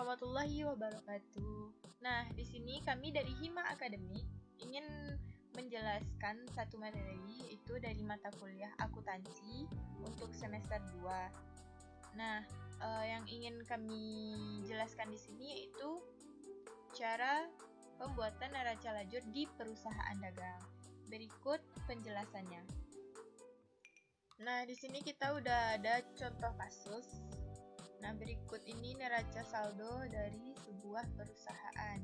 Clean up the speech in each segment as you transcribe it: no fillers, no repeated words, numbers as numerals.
warahmatullahi wabarakatuh. Nah, di sini kami dari Hima Academy ingin menjelaskan satu materi, yaitu dari mata kuliah akuntansi untuk semester 2. Nah, yang ingin kami jelaskan di sini yaitu cara pembuatan neraca lajur di perusahaan dagang. Berikut penjelasannya. Nah, di sini kita udah ada contoh kasus. Nah, berikut ini neraca saldo dari sebuah perusahaan.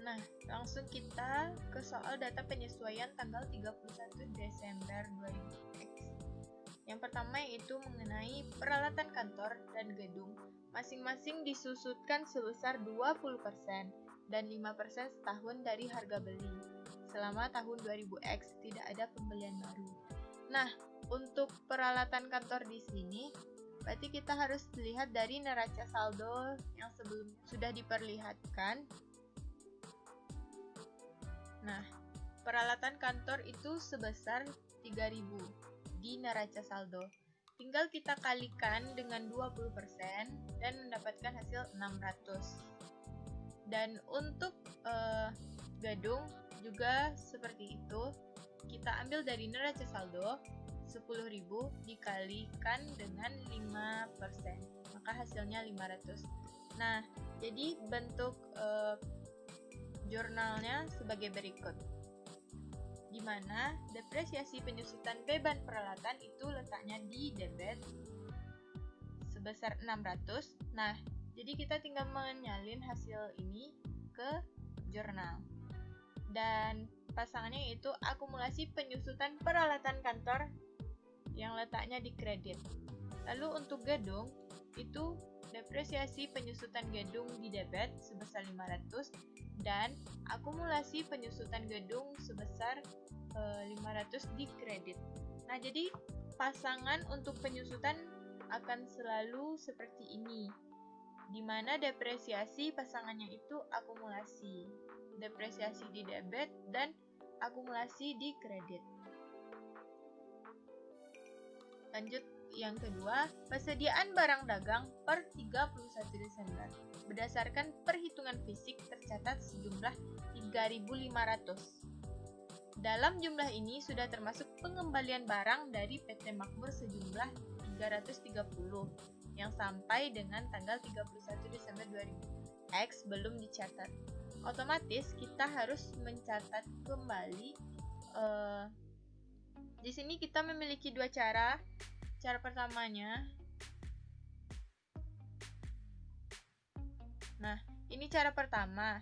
Nah, langsung kita ke soal data penyesuaian tanggal 31 Desember 2000X. Yang pertama yaitu mengenai peralatan kantor dan gedung. Masing-masing disusutkan sebesar 20% dan 5% setahun dari harga beli. Selama tahun 2000X tidak ada pembelian baru. Nah, untuk peralatan kantor di sini, berarti kita harus lihat dari neraca saldo yang sebelumnya sudah diperlihatkan. Nah, peralatan kantor itu sebesar 3.000 di neraca saldo. Tinggal kita kalikan dengan 20% dan mendapatkan hasil 600. Dan untuk gedung juga seperti itu. Kita ambil dari neraca saldo 10.000 dikalikan dengan 5%. Maka hasilnya 500. Nah, jadi bentuk jurnalnya sebagai berikut, di mana depresiasi penyusutan beban peralatan itu letaknya di debit sebesar 600. Nah, jadi kita tinggal menyalin hasil ini ke jurnal. Dan pasangannya yaitu akumulasi penyusutan peralatan kantor yang letaknya di kredit. Lalu untuk gedung, itu depresiasi penyusutan gedung di debit sebesar 500 dan akumulasi penyusutan gedung sebesar 500 di kredit. Nah, jadi pasangan untuk penyusutan akan selalu seperti ini, di mana depresiasi pasangannya itu akumulasi. Depresiasi di debit dan akumulasi di kredit. Lanjut yang kedua, persediaan barang dagang per 31 Desember. Berdasarkan perhitungan fisik tercatat sejumlah 3.500. Dalam jumlah ini sudah termasuk pengembalian barang dari PT Makmur sejumlah 330 yang sampai dengan tanggal 31 Desember 2000X belum dicatat. Otomatis kita harus mencatat kembali. Di sini kita memiliki dua cara. Cara pertamanya, nah ini cara pertama,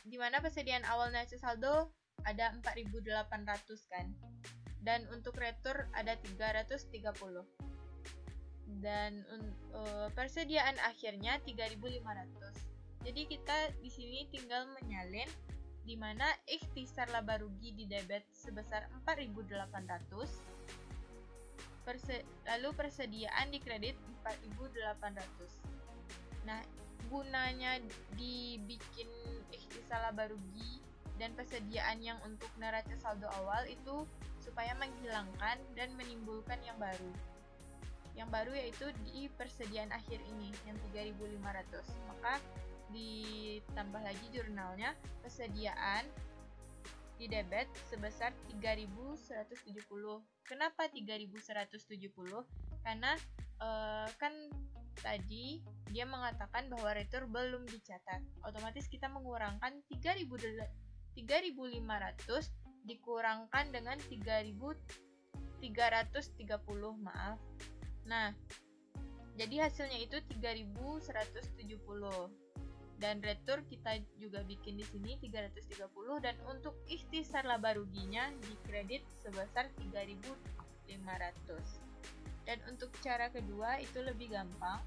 di mana persediaan awal neraca saldo ada 4.800 kan, dan untuk retur ada 330, dan persediaan akhirnya 3.500. Jadi kita di sini tinggal menyalin, di mana ikhtisar laba rugi di debit sebesar 4.800. Lalu persediaan di kredit 4.800. Nah, gunanya dibikin ikhtisar laba rugi dan persediaan yang untuk neraca saldo awal itu supaya menghilangkan dan menimbulkan yang baru. Yang baru yaitu di persediaan akhir ini yang 3.500. Maka ditambah lagi jurnalnya persediaan di debit sebesar 3.170. Kenapa 3.170? Karena kan tadi dia mengatakan bahwa retur belum dicatat. Otomatis kita mengurangkan 3.500 dikurangkan dengan 3.330, maaf. Nah, jadi hasilnya itu 3.170. Dan retur kita juga bikin di sini 330, dan untuk ikhtisar laba ruginya di kredit sebesar 3.500. Dan untuk cara kedua itu lebih gampang.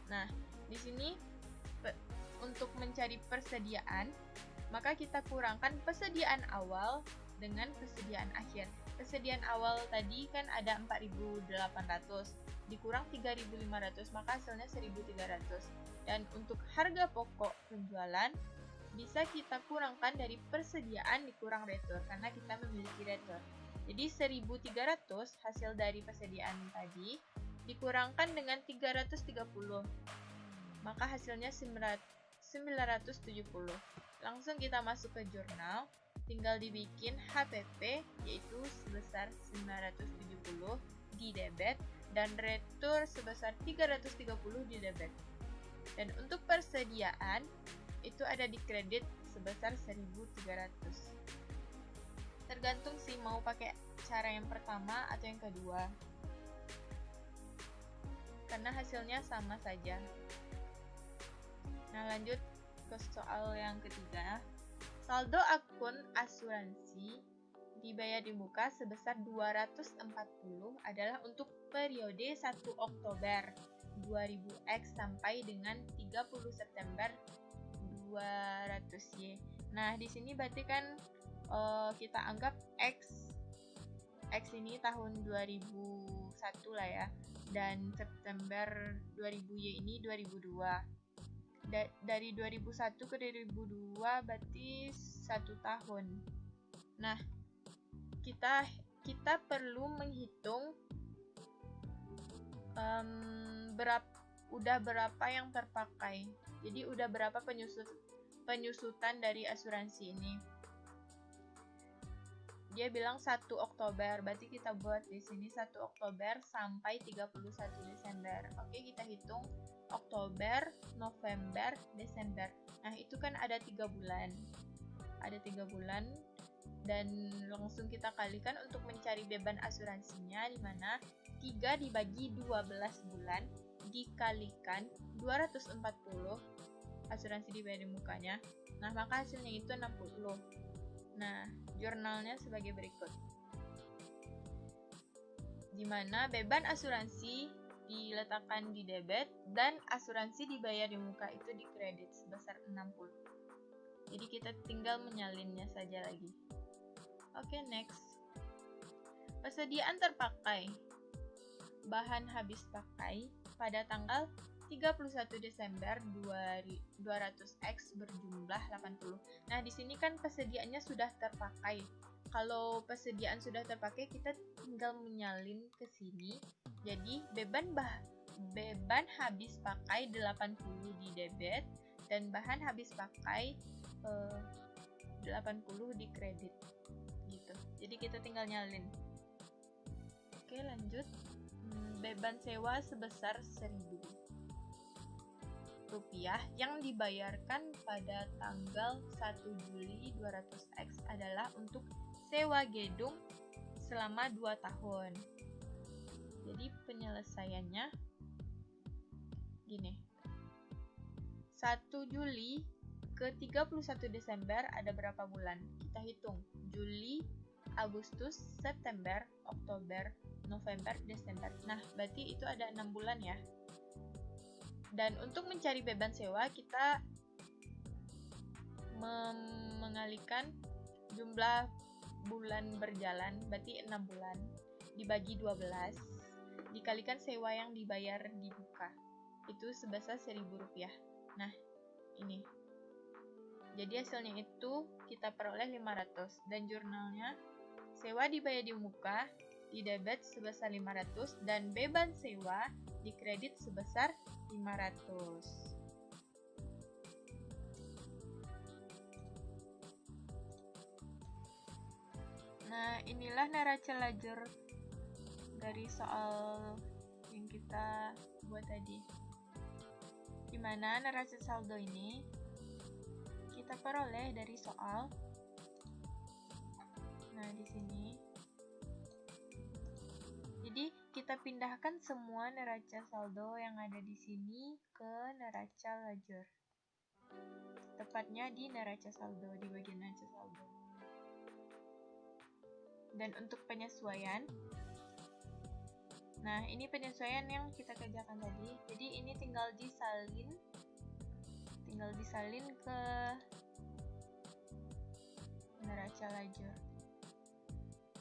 Nah, di sini untuk mencari persediaan, maka kita kurangkan persediaan awal dengan persediaan akhir. Persediaan awal tadi kan ada 4.800, dikurang 3.500, maka hasilnya 1.300. Dan untuk harga pokok penjualan, bisa kita kurangkan dari persediaan dikurang retur, karena kita memiliki retur. Jadi 1.300 hasil dari persediaan tadi, dikurangkan dengan 330, maka hasilnya 970. Langsung kita masuk ke jurnal, tinggal dibikin HPP, yaitu sebesar 970 di debit, dan retur sebesar 330 di debit. Dan untuk persediaan, itu ada di kredit sebesar 1.300. Tergantung sih mau pakai cara yang pertama atau yang kedua, karena hasilnya sama saja. Nah, lanjut ke soal yang ketiga. Saldo akun asuransi dibayar di muka sebesar 240 adalah untuk periode 1 Oktober 2000X sampai dengan 30 September 200Y. Nah, di sini berarti kan kita anggap X ini tahun 2001 lah ya, dan September 2000Y ini 2002. Dari 2001 ke 2002 berarti 1 tahun. Nah, kita perlu menghitung berapa yang terpakai. Jadi udah berapa penyusutan dari asuransi ini. Dia bilang 1 Oktober, berarti kita buat di sini 1 Oktober sampai 31 Desember. Oke, kita hitung Oktober, November, Desember. Nah, itu kan ada 3 bulan. Ada 3 bulan, dan langsung kita kalikan untuk mencari beban asuransinya, di mana 3 dibagi 12 bulan dikalikan 240 asuransi dibayar di mukanya. Nah, maka hasilnya itu 60. Nah, jurnalnya sebagai berikut. Di mana beban asuransi diletakkan di debit dan asuransi dibayar di muka itu di kredit sebesar 60. Jadi kita tinggal menyalinnya saja lagi. Oke, next. Persediaan terpakai. Bahan habis pakai pada tanggal 31 Desember 200X berjumlah 80. Nah, di sini kan persediaannya sudah terpakai. Kalau persediaan sudah terpakai, kita tinggal menyalin ke sini. Jadi, beban habis pakai 80 di debit dan bahan habis pakai 80 di kredit. Gitu. Jadi, kita tinggal nyalin. Oke, lanjut. Beban sewa sebesar 1.000 rupiah yang dibayarkan pada tanggal 1 Juli 200X adalah untuk sewa gedung selama 2 tahun. Jadi penyelesaiannya gini. 1 Juli ke 31 Desember ada berapa bulan? Kita hitung. Juli, Agustus, September, Oktober, November, Desember. Nah, berarti itu ada 6 bulan ya. Dan untuk mencari beban sewa, kita mengalihkan jumlah bulan berjalan, berarti 6 bulan, dibagi 12, dikalikan sewa yang dibayar di muka. Itu sebesar 1.000 rupiah. Nah, ini. Jadi hasilnya itu kita peroleh 500. Dan jurnalnya, sewa dibayar di muka, di debit sebesar 500, dan beban sewa di kredit sebesar 500. Nah, inilah neraca ledger dari soal yang kita buat tadi. Dimana neraca saldo ini kita peroleh dari soal. Nah, di sini. Jadi, kita pindahkan semua neraca saldo yang ada di sini ke neraca ledger. Tepatnya di neraca saldo, di bagian neraca saldo. Dan untuk penyesuaian, nah ini penyesuaian yang kita kerjakan tadi. Jadi ini tinggal disalin ke neraca ledger.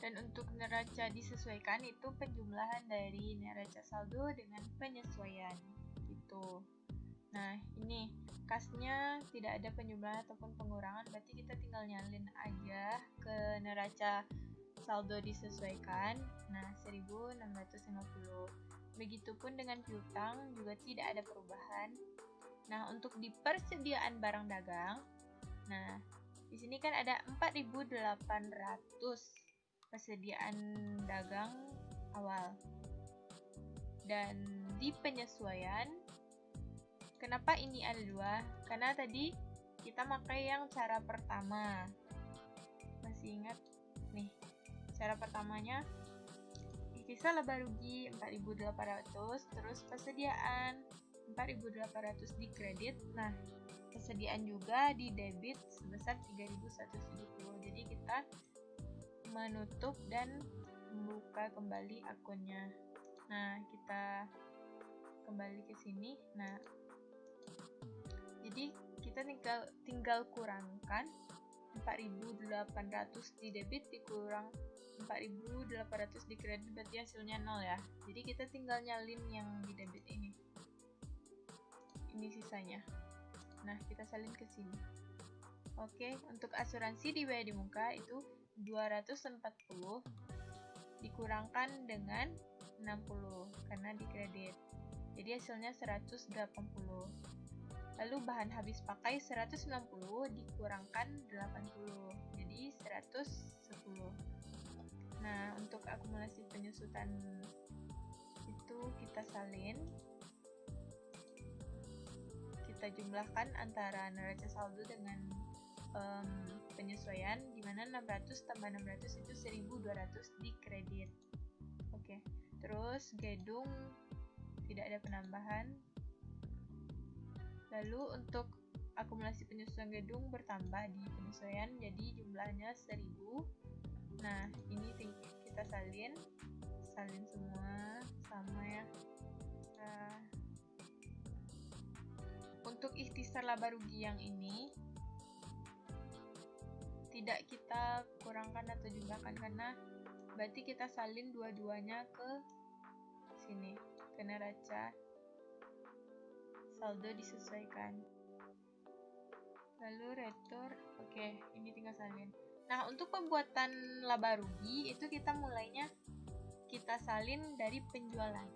Dan untuk neraca disesuaikan itu penjumlahan dari neraca saldo dengan penyesuaian gitu. Nah, ini kasnya tidak ada penjumlahan ataupun pengurangan, berarti kita tinggal nyalin aja ke neraca saldo disesuaikan. Nah, 1650. Begitupun dengan piutang juga tidak ada perubahan. Nah, untuk di persediaan barang dagang, nah, di sini kan ada 4.800 persediaan dagang awal. Dan di penyesuaian, kenapa ini ada dua? Karena tadi kita pakai yang cara pertama. Masih ingat? Nih, cara pertamanya sisa laba rugi 4.800, terus persediaan 4.800 di kredit. Nah, persediaan juga di debit sebesar 3.170. Jadi kita menutup dan membuka kembali akunnya. Nah, kita kembali ke sini. Nah, jadi kita tinggal kurangkan 4.800 di debit dikurang 4.800 di kredit, berarti hasilnya 0 ya. Jadi kita tinggal nyalin yang di debit ini. Ini sisanya. Nah, kita salin ke sini. Oke, untuk asuransi di biaya di muka itu 240 dikurangkan dengan 60 karena di kredit. Jadi hasilnya 180. Lalu bahan habis pakai 190 dikurangkan 80. Jadi 110. Nah, untuk akumulasi penyusutan itu kita salin. Kita jumlahkan antara neraca saldo dengan penyesuaian, di mana 600 tambah 600 itu 1.200 di kredit. Oke, terus gedung tidak ada penambahan. Lalu untuk akumulasi penyusutan gedung bertambah di penyesuaian, jadi jumlahnya 1.000. Nah, ini kita salin semua sama ya. Nah, untuk ikhtisar laba rugi yang ini tidak kita kurangkan atau jumlahkan karena berarti kita salin dua-duanya ke sini, ke neraca saldo disesuaikan. Lalu retur, oke, ini tinggal salin. Nah, untuk pembuatan laba rugi itu kita mulainya kita salin dari penjualan.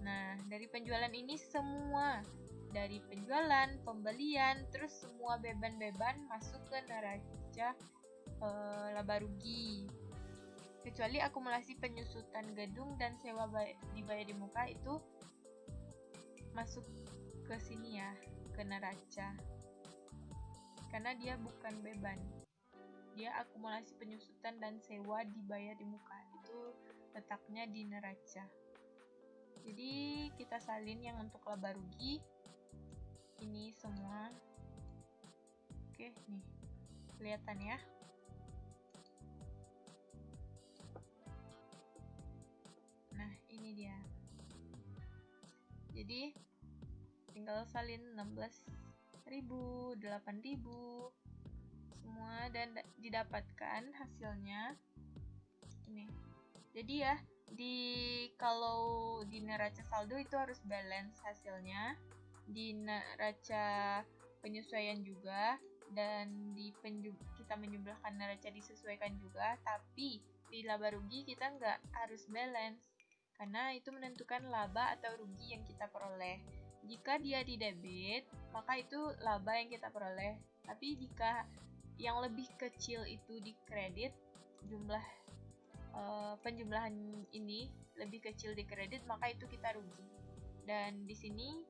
Nah, dari penjualan ini semua dari penjualan, pembelian, terus semua beban-beban masuk ke neraca laba rugi. Kecuali akumulasi penyusutan gedung dan sewa dibayar di muka itu masuk ke sini ya, ke neraca. Karena dia bukan beban. Dia akumulasi penyusutan dan sewa dibayar di muka. Itu letaknya di neraca. Jadi kita salin yang untuk laba rugi ini semua. Oke, nih. Kelihatan ya. Nah, ini dia. Jadi tinggal salin 16.000, 8.000 semua dan didapatkan hasilnya ini. Jadi ya, kalau di neraca saldo itu harus balance hasilnya, di neraca penyesuaian juga, dan kita menjumlahkan neraca disesuaikan juga. Tapi di laba rugi kita nggak harus balance karena itu menentukan laba atau rugi yang kita peroleh. Jika dia di debit, maka itu laba yang kita peroleh. Tapi jika yang lebih kecil itu di kredit, jumlah penjumlahan ini lebih kecil di kredit, maka itu kita rugi. Dan di sini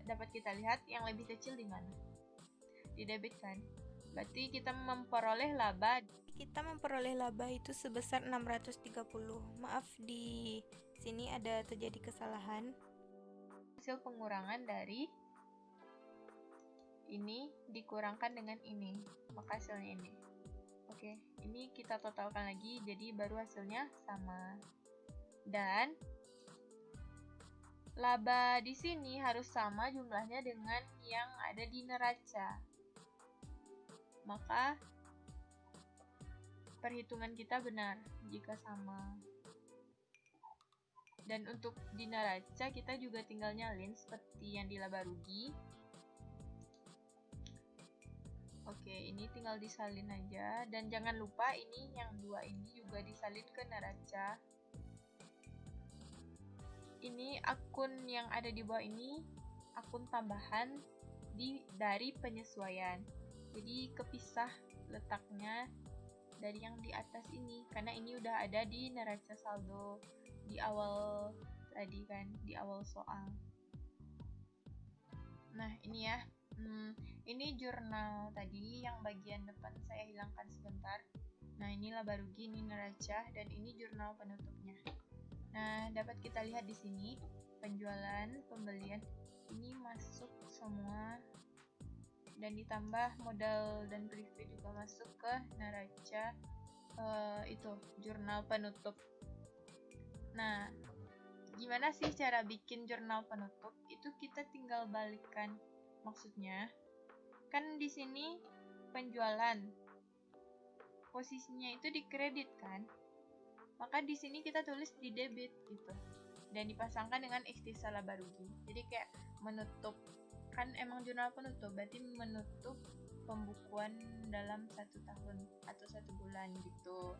dapat kita lihat yang lebih kecil di mana? Di debit kan? Berarti kita memperoleh laba. Itu sebesar 630. Maaf, di sini ada terjadi kesalahan. Hasil pengurangan dari ini dikurangkan dengan ini, maka hasilnya ini. Oke, ini kita totalkan lagi, jadi baru hasilnya sama. Dan laba di sini harus sama jumlahnya dengan yang ada di neraca. Maka perhitungan kita benar jika sama. Dan untuk di neraca kita juga tinggal nyalin seperti yang di laba rugi. Oke, ini tinggal disalin aja, dan jangan lupa ini yang 2 ini juga disalin ke neraca. Ini akun yang ada di bawah ini akun tambahan dari penyesuaian. Jadi kepisah letaknya dari yang di atas ini karena ini udah ada di neraca saldo di awal tadi kan, di awal soal. Nah, ini ya. Ini jurnal tadi yang bagian depan saya hilangkan sebentar. Nah, ini laba rugi, ini neraca, dan ini jurnal penutupnya. Nah, dapat kita lihat di sini penjualan, pembelian ini masuk semua, dan ditambah modal dan prefay juga masuk ke neraca itu jurnal penutup. Nah, gimana sih cara bikin jurnal penutup? Itu kita tinggal balikkan. Maksudnya, kan di sini penjualan posisinya itu di kredit kan? Maka di sini kita tulis di debit gitu. Dan dipasangkan dengan ikhtisar laba rugi. Jadi kayak menutup, kan emang jurnal penutup, berarti menutup pembukuan dalam 1 tahun atau 1 bulan gitu.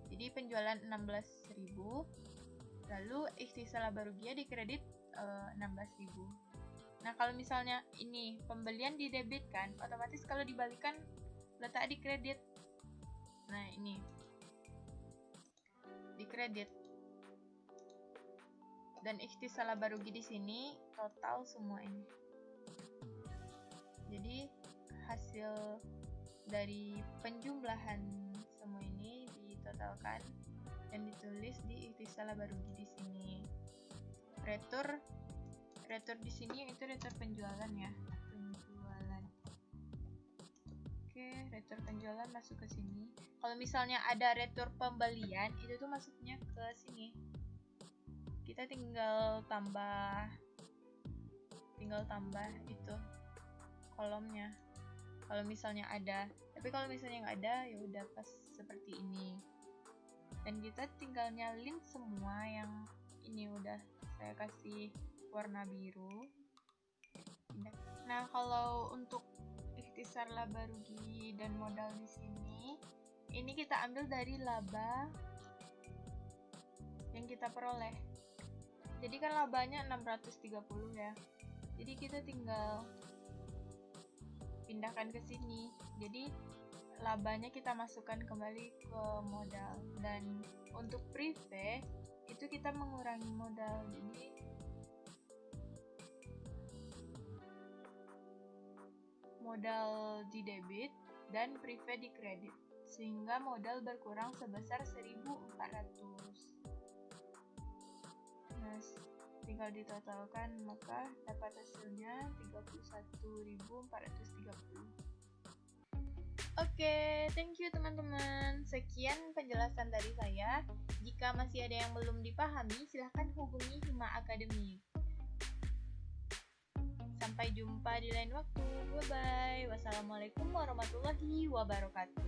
Jadi penjualan 16.000, lalu ikhtisar laba ruginya di kredit 16.000. Nah, kalau misalnya ini pembelian di debit kan, otomatis kalau dibalikan letak di kredit. Nah, ini di kredit. Dan ikhtisar laba rugi di sini total semua ini. Jadi hasil dari penjumlahan semua ini ditotalkan dan ditulis di ikhtisar laba rugi di sini. Retur di sini itu retur penjualan ya. Penjualan. Oke, retur penjualan masuk ke sini. Kalau misalnya ada retur pembelian, itu tuh masuknya ke sini. Kita tinggal tambah itu kolomnya. Kalau misalnya ada, tapi kalau misalnya nggak ada, ya udah pas seperti ini. Dan kita tinggal nyalin semua yang ini udah saya kasih warna biru. Nah, kalau untuk ikhtisar laba rugi dan modal di sini, ini kita ambil dari laba yang kita peroleh. Jadi kan labanya 630 ya. Jadi kita tinggal pindahkan ke sini. Jadi labanya kita masukkan kembali ke modal. Dan untuk prefay itu kita mengurangi modal. Jadi modal di debit dan prefay di kredit, sehingga modal berkurang sebesar 1.400. Nah, tinggal ditotalkan, maka dapat hasilnya 31.430. Oke, thank you teman-teman. Sekian penjelasan dari saya. Jika masih ada yang belum dipahami, silahkan hubungi Hima Academy. Sampai jumpa di lain waktu. Bye-bye. Wassalamualaikum warahmatullahi wabarakatuh.